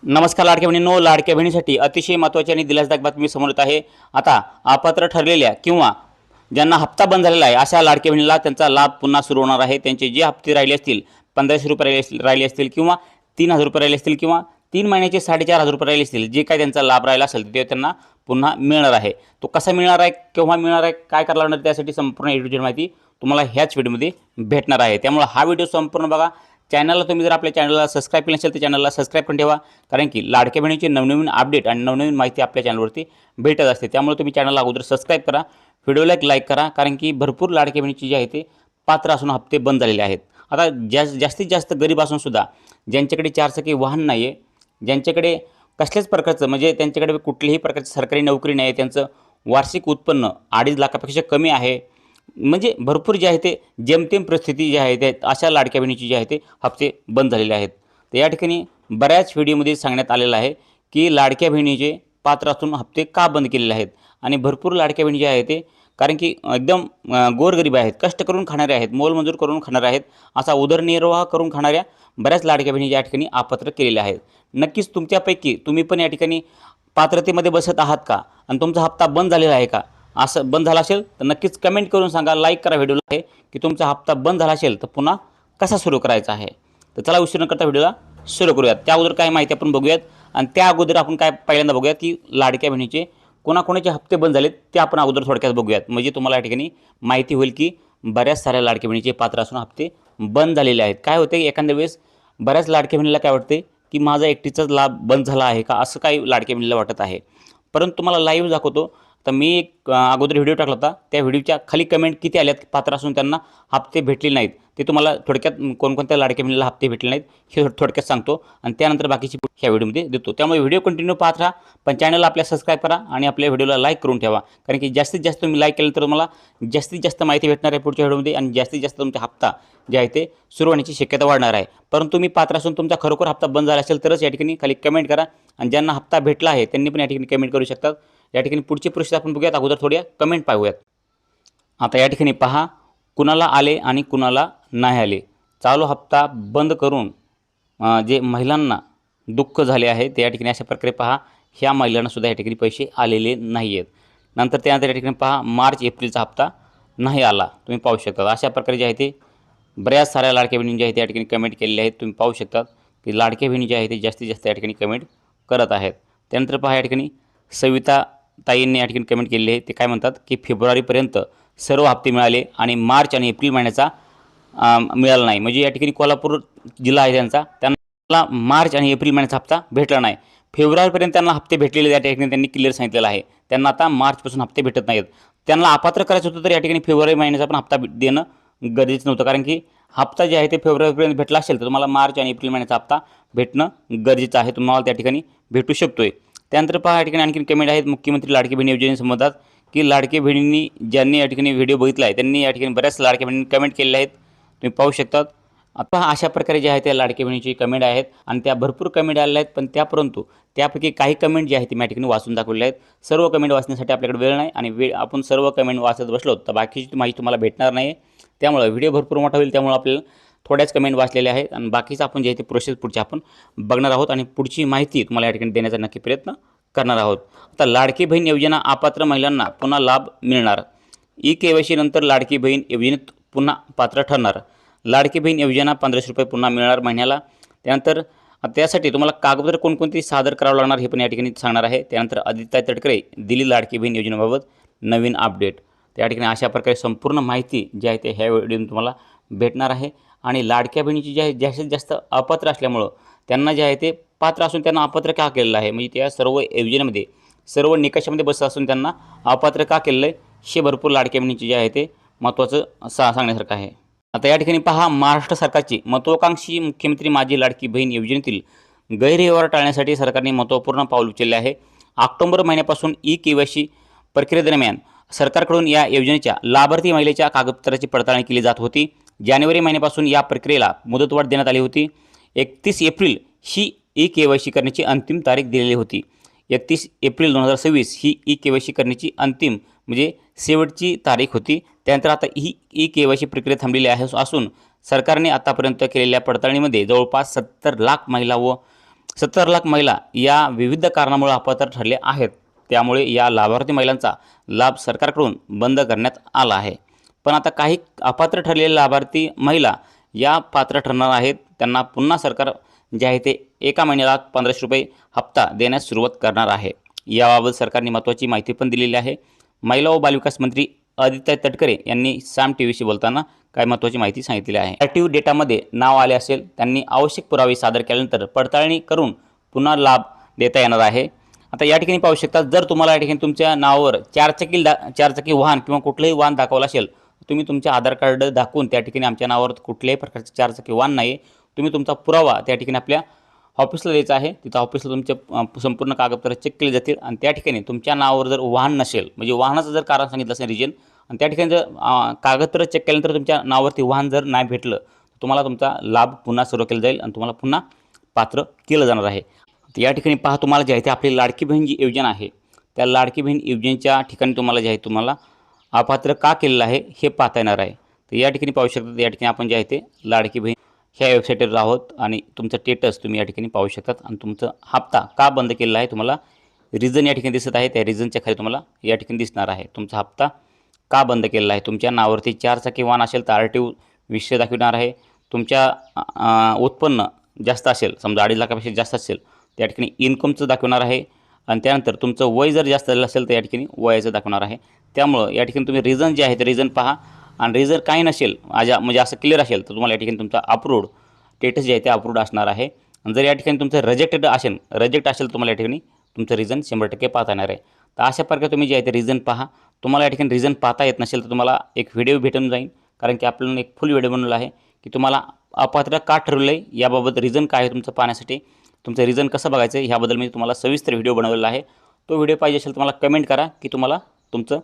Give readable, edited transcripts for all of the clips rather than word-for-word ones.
नमस्कार लाडक्या बहिणींनो, लाडक्या बहिणीसाठी अतिशय महत्त्वाची आणि दिलासदायक बातमी समोर येत आहे। आता अपात्र ठरलेल्या किंवा ज्यांना हप्ता बंद झालेला आहे अशा लाडक्या बहिणीला त्यांचा लाभ पुन्हा सुरू होणार आहे। त्यांचे जे हप्ते राहिले असतील, 1500 रुपये राहिले असतील किंवा 3000 रुपये राहिले असतील किंवा 3 महिन्याचे 4500 रुपये राहिले असतील, जे काही त्यांचा लाभ राहिला असेल ते त्यांना पुन्हा मिळणार आहे। तो कसा मिळणार आहे, केव्हा मिळणार आहे, काय करायला लागणार, त्यासाठी संपूर्ण ए टू झेड माहिती तुम्हाला ह्याच व्हिडिओमध्ये भेटणार आहे। त्यामुळे हा व्हिडिओ संपूर्ण बघा। चॅनलला तुम्ही जर आपल्या चॅनलला सबस्क्राइब केलं नसेल तर चॅनलला सबस्क्राइब करून ठेवा, कारण की लाडक्या बहिणीची नवनवीन अपडेट आणि नवनवीन माहिती आपल्या चॅनलवरती भेटत असते। त्यामुळे तुम्ही चॅनलला अगोदर सबस्क्राइब करा, व्हिडिओला एक लाईक करा, कारण की भरपूर लाडक्या बहिणीची जे आहे ते पात्र असून हप्ते बंद झालेले आहेत। आता जास्तीत जास्त गरीब असून सुद्धा ज्यांच्याकडे चारचाकी वाहन नाही आहे, ज्यांच्याकडे कसल्याच प्रकारचं म्हणजे त्यांच्याकडे कुठलीही प्रकारची सरकारी नोकरी नाही आहे, त्यांचं वार्षिक उत्पन्न 2.5 लाखापेक्षा कमी आहे, म्हणजे भरपूर जे आहे ते जेमतेम परिस्थिती जी आहे ते अशा लाडक्या बहिणीची जी आहे ते हप्ते बंद झालेले आहेत। तर या ठिकाणी बऱ्याच व्हिडिओमध्ये सांगण्यात आलेलं आहे की लाडक्या बहिणीचे पात्र असून हप्ते का बंद केलेले आहेत। आणि भरपूर लाडक्या बहिणी जे आहे ते कारण की एकदम गोरगरीब आहेत, कष्ट करून खाणारे आहेत, मोलमजूर करून खाणारे आहेत, असा उदरनिर्वाह करून खाणाऱ्या बऱ्याच लाडक्या बहिणी या ठिकाणी अपात्र केलेल्या आहेत। नक्कीच तुमच्यापैकी तुम्ही पण या ठिकाणी पात्रतेमध्ये बसत आहात का आणि तुमचा हप्ता बंद झालेला आहे का? असं बंद झाला असेल तर नक्कीच कमेंट करून सांगा, लाईक करा व्हिडिओला आहे की तुमचा हप्ता बंद झाला असेल तर पुन्हा कसा सुरू करायचा आहे। तर चला उशीर न करता व्हिडिओला सुरू करूयात। त्या अगोदर काय माहिती आपण बघूयात आणि त्या अगोदर आपण काय पहिल्यांदा बघूयात की लाडक्या बहिणीचे कोणाकोणाचे हप्ते बंद झालेत ते आपण अगोदर थोडक्यात बघूयात, म्हणजे तुम्हाला या ठिकाणी माहिती होईल की बऱ्याच साऱ्या लाडक्या बहिणीचे पात्र असून हप्ते बंद झालेले आहेत। काय होते एखाद्या वेळेस बऱ्याच लाडक्या बहिणीला काय वाटते की माझा एकटीचाच लाभ बंद झाला आहे का, असं काही लाडक्या बहिणीला वाटत आहे। परंतु तुम्हाला लाईव्ह दाखवतो। तर मी एक अगोदर व्हिडिओ टाकला होता, त्या व्हिडिओच्या खाली कमेंट किती आल्यात पात्र असून त्यांना हप्ते भेटले नाहीत ते तुम्हाला थोडक्यात कोणकोणत्या लाडक्या बहिणीला हप्ते भेटले नाहीत हे थोडक्यात सांगतो आणि त्यानंतर बाकीची ह्या व्हिडिओमध्ये देतो। त्यामुळे व्हिडिओ कंटिन्यू पाहत राहा, पण चॅनलला आपल्या सबस्क्राइब करा आणि आपल्या व्हिडिओला लाईक करून ठेवा, कारण की जास्तीत जास्त तुम्ही लाईक केलं तर तुम्हाला जास्तीत जास्त माहिती भेटणार आहे पुढच्या व्हिडिओमध्ये आणि जास्तीत जास्त तुमचा हप्ता जे आहे ते सुरू होण्याची शक्यता वाढणार आहे। परंतु तुम्ही पात्र असून तुमचा खरोखर हप्ता बंद झाला असेल तरच या ठिकाणी खाली कमेंट करा आणि ज्यांना हप्ता भेटला आहे त्यांनी पण या ठिकाणी कमेंट करू शकतात। या ठिकाणी पुढची प्रोसेस आपण बघूयात, अगोदर थोड्या कमेंट पाहूयात। आता या ठिकाणी पहा कुणाला आले आणि कुणाला नाही आले। चालू हप्ता बंद करून जे महिलांना दुःख झाले आहे ते या ठिकाणी अशा प्रकारे पहा, ह्या महिलांना सुद्धा या ठिकाणी पैसे आलेले नाही आहेत। नंतर त्यानंतर या ठिकाणी पहा मार्च एप्रिलचा हप्ता नाही आला, तुम्ही पाहू शकता। अशा प्रकारे जे आहे ते बऱ्याच साऱ्या लाडक्या बहिणी जे आहेत त्या ठिकाणी कमेंट केलेले आहेत, तुम्ही पाहू शकता की लाडक्या बहिणी जे आहे ते जास्तीत जास्त या ठिकाणी कमेंट करत आहेत। त्यानंतर पहा या ठिकाणी सविता ताईंनी या ठिकाणी कमेंट केलेली आहे, ते काय म्हणतात की फेब्रुवारीपर्यंत सर्व हप्ते मिळाले आणि मार्च आणि एप्रिल महिन्याचा मिळाला नाही, म्हणजे या ठिकाणी कोल्हापूर जिल्हा आहे त्यांना मार्च आणि एप्रिल महिन्याचा हप्ता भेटला नाही। फेब्रुवारीपर्यंत त्यांना हप्ते भेटलेले या ठिकाणी त्यांनी क्लिअर सांगितलेलं आहे, त्यांना आता मार्चपासून हप्ते भेटत नाहीत। त्यांना अपात्र करायचं होतं तर या ठिकाणी फेब्रुवारी महिन्याचा पण हप्ता देणं गरजेचं नव्हतं, कारण की हप्ता जे आहे ते फेब्रुवारीपर्यंत भेटला असेल तर तुम्हाला मार्च आणि एप्रिल महिन्याचा हप्ता भेटणं गरजेचं आहे, तुम्हाला त्या ठिकाणी भेटू शकतोय। त्यानंतर पहा या ठिकाणी आणखी कमेंट आहेत मुख्यमंत्री लाडकी बहीण योजनेसंबंधात की लाडकी बहिणींनी ज्यांनी या ठिकाणी व्हिडिओ बघितला आहे त्यांनी या ठिकाणी बऱ्याच लाडक्या बहिणींनी कमेंट केलेल्या आहेत, तुम्ही पाहू शकतात। आता अशा प्रकारे जे आहे त्या लाडकी बहिणीची कमेंट आहेत आणि त्या भरपूर कमेंट आलेल्या आहेत, पण परंतु त्यापैकी काही कमेंट जे आहेत ते मी या ठिकाणी वाचून दाखवलेल्या आहेत। सर्व कमेंट वाचण्यासाठी आपल्याकडे वेळ नाही आणि आपण सर्व कमेंट वाचत बसलो तर बाकीची माहिती तुम्हाला भेटणार नाही। त्यामुळे व्हिडिओ भरपूर मोठा होईल, त्यामुळे आपल्याला थोड्याच कमेंट वाचलेल्या आहेत आणि बाकीचं आपण जे आहे ते प्रोसेस पुढची आपण बघणार आहोत आणि पुढची माहिती तुम्हाला या ठिकाणी देण्याचा नक्की प्रयत्न करणार आहोत। आता लाडकी बहीण योजना अपात्र महिलांना पुन्हा लाभ मिळणार, ई-केवायसी नंतर लाडकी बहीण योजनेत पुन्हा पात्र ठरणार। लाडकी बहीण योजना 1500 रुपये पुन्हा मिळणार महिन्याला। त्यानंतर त्यासाठी तुम्हाला कागदपत्र कोणकोणती सादर करावं लागणार हे पण या ठिकाणी सांगणार आहे। त्यानंतर आदित्य तटकरे दिली लाडकी बहीण योजनेबाबत नवीन अपडेट, त्या ठिकाणी अशा प्रकारे संपूर्ण माहिती जी आहे ते ह्या व्हिडिओतून तुम्हाला भेटणार आहे। आणि लाडक्या बहिणीची जी आहे जास्तीत जास्त अपात्र असल्यामुळं त्यांना जे आहे ते पात्र असून त्यांना अपात्र का केलेलं आहे, म्हणजे त्या सर्व योजनेमध्ये सर्व निकषामध्ये बसत असून त्यांना अपात्र का केलेलं आहे हे भरपूर लाडक्या बहिणीचे जे आहे ते महत्त्वाचं सांगण्यासारखं आहे। आता या ठिकाणी पहा महाराष्ट्र सरकारची महत्त्वाकांक्षी मुख्यमंत्री माझी लाडकी बहीण योजनेतील गैरव्यवहार टाळण्यासाठी सरकारने महत्त्वपूर्ण पाऊल उचलले आहे। ऑक्टोबर महिन्यापासून ई-केवायसी प्रक्रियेदरम्यान सरकारकडून या योजनेच्या लाभार्थी महिलेच्या कागदपत्राची पडताळणी केली जात होती। जानेवारी महिन्यापासून या प्रक्रियेला मुदतवाढ देण्यात आली होती। 31 एप्रिल ही ई-केवायसी करण्याची अंतिम तारीख दिलेली होती। 31 एप्रिल 2026 ही ई-केवायसी करण्याची अंतिम म्हणजे शेवटची तारीख होती। त्यानंतर आता ही ई-केवायसी प्रक्रिया थांबलेली आहे असून सरकारने आतापर्यंत केलेल्या पडताळणीमध्ये जवळपास 70 लाख महिला व 70 लाख महिला या विविध कारणामुळे अपात्र ठरल्या आहेत. त्यामुळे या लाभार्थी महिलांचा लाभ सरकारकडून बंद करण्यात आला आहे. पण आता काही अपात्र ठरलेले लाभार्थी महिला या पात्र ठरणार आहेत. त्यांना पुन्हा सरकार जे आहे ते एका महिन्याला 1500 रुपये हप्ता देण्यास सुरुवात करणार आहे. याबाबत सरकारने महत्त्वाची माहिती पण दिलेली आहे. महिला व बालविकास मंत्री आदित्य तटकरे यांनी साम टीव्हीशी बोलताना काय महत्त्वाची माहिती सांगितलेली आहे. ॲक्टिव्ह डेटामध्ये नाव आले असेल त्यांनी आवश्यक पुरावे सादर केल्यानंतर पडताळणी करून पुन्हा लाभ देता येणार आहे. आता या ठिकाणी पाहू शकता, जर तुम्हाला या ठिकाणी तुमच्या नावावर चारचाकी वाहन किंवा कुठलंही वाहन दाखवलं असेल, तुम्ही तुमचे आधार कार्ड दाखवून त्या ठिकाणी आमच्या नावावर कुठल्याही प्रकारचे चारचाकी वाहन नाही, तुम्ही तुमचा पुरावा त्या ठिकाणी आपल्या ऑफिसला द्यायचा आहे. तिथं ऑफिसला तुमचे संपूर्ण कागदपत्र चेक केले जातील आणि त्या ठिकाणी तुमच्या नावावर जर वाहन नसेल, म्हणजे वाहनाचं जर कारण सांगितलं असेल रिजन, आणि त्या ठिकाणी जर कागदपत्र चेक केल्यानंतर तुमच्या नावावरती वाहन जर नाही भेटलं, तर तुम्हाला तुमचा लाभ पुन्हा सुरू केला जाईल आणि तुम्हाला पुन्हा पात्र केलं जाणार आहे. तर या ठिकाणी पहा, तुम्हाला जे आहे ते आपली लाडकी बहीण जी योजना आहे, त्या लाडकी बहीण योजनेच्या ठिकाणी तुम्हाला जे आहे तुम्हाला अपात्र का केलेलं आहे हे पाहता येणार आहे. तर या ठिकाणी पाहू शकता, या ठिकाणी आपण जे आहे ते लाडकी बहीण ह्या वेबसाईटवर आहोत आणि तुमचं स्टेटस तुम्ही या ठिकाणी पाहू शकतात आणि तुमचं हप्ता का बंद केलेला आहे तुम्हाला रिझन या ठिकाणी दिसत आहे. त्या रिझनच्या खाली तुम्हाला या ठिकाणी दिसणार आहे तुमचा हप्ता का बंद केलेला आहे. तुमच्या नावावरती चारचाकी वाहन असेल तर RTO विषय दाखवणार आहे. तुमच्या उत्पन्न जास्त असेल, समजा 2.5 लाखापेक्षा जास्त असेल, त्या ठिकाणी इन्कमचं दाखवणार आहे आणि त्यानंतर तुमचं वय जर जास्त झालं असेल तर या ठिकाणी वयाचं दाखवणार आहे. त्यामुळं या ठिकाणी तुम्ही रिझन जे आहे ते रिझन पहा आणि रिझन काही नसेल म्हणजे असं क्लिअर असेल तर तुम्हाला या ठिकाणी तुमचा अप्रूव्ड स्टेटस जे आहे ते अप्रूव्ड असणार आहे. आणि जर या ठिकाणी तुमचं रिजेक्ट असेल तर तुम्हाला या ठिकाणी तुमचं रिझन 100% पाहता येणार आहे. तर अशा प्रकारे तुम्ही जे आहे ते रिझन पहा. तुम्हाला या ठिकाणी रिझन पाहता येत नसेल तर तुम्हाला एक व्हिडिओ भेटून जाईल, कारण की आपल्याला एक फुल व्हिडिओ बनवला आहे की तुम्हाला अपात्र का ठरवलं आहे याबाबत रिझन काय आहे तुमचं पाहण्यासाठी, तुमचं रिझन कसं बघायचं आहे ह्याबद्दल मी तुम्हाला सविस्तर व्हिडिओ बनवलेला आहे. तो व्हिडिओ पाहिजे असेल तुम्हाला कमेंट करा की तुम्हाला तुमचं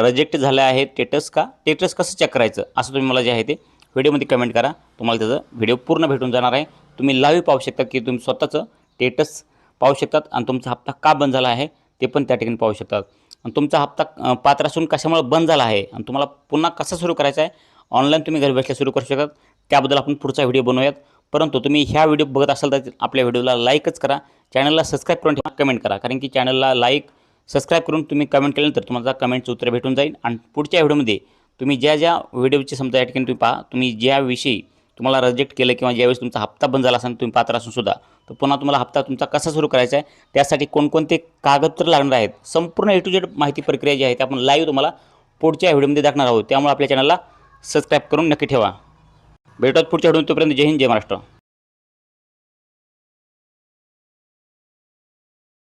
रिजेक्ट झालं आहे स्टेटस कसं चेक करायचं असं तुम्ही मला जे आहे ते व्हिडिओमध्ये कमेंट करा. तुम्हाला त्याचं व्हिडिओ पूर्ण भेटून जाणार आहे. तुम्ही लाईव्ह पाहू शकता की तुम्ही स्वतःचं स्टेटस पाहू शकतात आणि तुमचा हप्ता का बंद झाला आहे ते पण त्या ठिकाणी पाहू शकतात. आणि तुमचा हप्ता पात्र असून कशामुळे बंद झाला आहे आणि तुम्हाला पुन्हा कसा सुरू करायचा आहे, ऑनलाईन तुम्ही घरी बसल्या सुरू करू शकतात. त्याबद्दल आपण पुढचा व्हिडिओ बनवूयात. परंतु तुम्ही ह्या व्हिडिओ बघत असाल तर आपल्या व्हिडिओला लाईकच करा, चॅनलला सबस्क्राईब करून ठेवा, कमेंट करा, कारण की चॅनलला लाईक सबस्क्राईब करून तुम्ही कमेंट केल्यानंतर तुम्हाला कमेंटचं उत्तर भेटून जाईल. आणि पुढच्या व्हिडिओमध्ये तुम्ही ज्या व्हिडिओची समजा या ठिकाणी तुम्ही पहा, तुम्ही ज्याविषयी तुम्हाला रिजेक्ट केलं किंवा ज्यावेळेस तुमचा हप्ता बंद झाला असेल तुम्ही पात्र असून सुद्धा, तर पुन्हा तुम्हाला हप्ता तुमचा कसा सुरू करायचा आहे, त्यासाठी कोणकोणते कागदपत्र लागणार आहेत, संपूर्ण A to Z माहिती प्रक्रिया जी आहे ते आपण लाईव्ह तुम्हाला पुढच्या व्हिडिओमध्ये दाखवणार आहोत. त्यामुळे आपल्या चॅनलला सबस्क्राईब करून नक्की ठेवा. भेटूयात पुढच्या व्हिडिओ. तोपर्यंत जय हिंद, जय महाराष्ट्र.